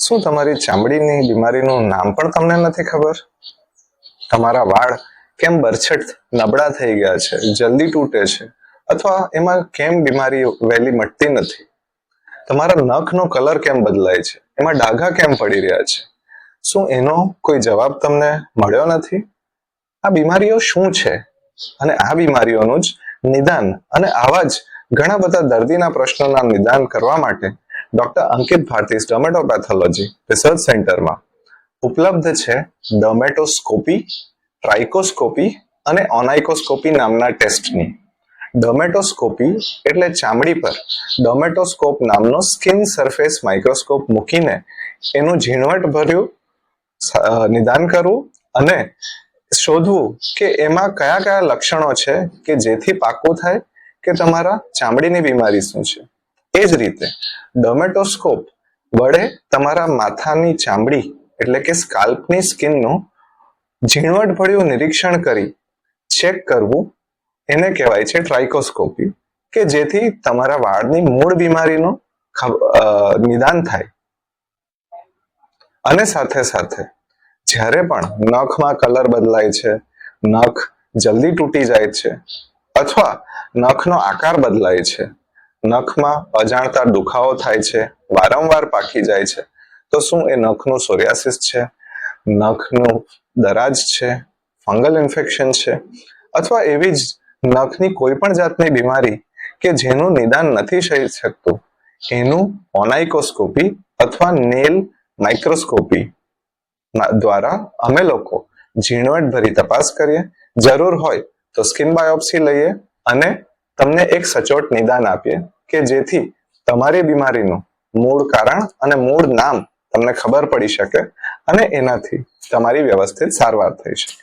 શું તમારી ચામડીની બીમારીનું નામ પણ તમને નથી ખબર? તમારા વાળ કેમ બરછટ નબળા થઈ ગયા છે, જલ્દી તૂટે છે, અથવા એમાં કેમ બીમારી વહેલી મટતી નથી? તમારા નખનો કલર કેમ બદલાય છે, એમાં ડાઘા કેમ પડી રહ્યા છે? શું એનો કોઈ જવાબ તમને મળ્યો નથી? આ બીમારીઓ શું છે અને આ બીમારીઓનું જ નિદાન અને આવા જ ઘણા બધા દર્દીના પ્રશ્નોના નિદાન કરવા માટે ડોક્ટર અંકિત ભારતીસ ડર્મેટોપેથોલોજી રિસર્ચ સેન્ટરમાં ઉપલબ્ધ છે ડર્મેટોસ્કોપી, ટ્રાઇકોસ્કોપી અને ઓનાઇકોસ્કોપી નામના ટેસ્ટની. ડર્મેટોસ્કોપી એટલે ચામડી પર ડર્મેટોસ્કોપ નામનો સ્કિન સરફેસ માઇક્રોસ્કોપ મૂકીને એનું ઝીણવટભર્યું નિદાન કરવું અને શોધવું કે એમાં કયા કયા લક્ષણો છે કે જેથી પાકું થાય કે તમારા ચામડીની બીમારી શું છે. એ જ રીતે ડર્મેટોસ્કોપ વડે તમારા માથાની ચામડી એટલે કે સ્કાલ્પની સ્કિનનું ઝીણવટભર્યું નિરીક્ષણ કરી ચેક કરવું એને કહેવાય છે ટ્રાઇકોસ્કોપી, કે જેથી તમારા વાળની મૂળ બીમારીનું નિદાન થાય. અને સાથે સાથે જ્યારે પણ નખમાં કલર બદલાય છે, નખ જલ્દી તૂટી જાય છે, અથવા નખનો આકાર બદલાય છે, નખમાં અજાણતા દુખાવો થાય છે, વારંવાર પાકી જાય છે, તો શું એ નખનું સોરિયાસિસ છે, નખનું દરાજ છે, ફંગલ ઇન્ફેક્શન છે, અથવા એવી જ નખની કોઈ પણ જાતની બીમારી કે જેનું નિદાન નથી થઈ શકતું, એનું ઓનાઇકોસ્કોપી અથવા નેલ માઇક્રોસ્કોપી દ્વારા અમે લોકો ઝીણવટભરી તપાસ કરીએ, જરૂર હોય તો સ્કિન બાયોપ્સી લઈએ અને તમને એક સચોટ નિદાન આપીએ કે જેથી તમારી બીમારીનું મૂળ કારણ અને મૂળ નામ તમને ખબર પડી શકે અને એનાથી તમારી વ્યવસ્થિત સારવાર થઈ શકે.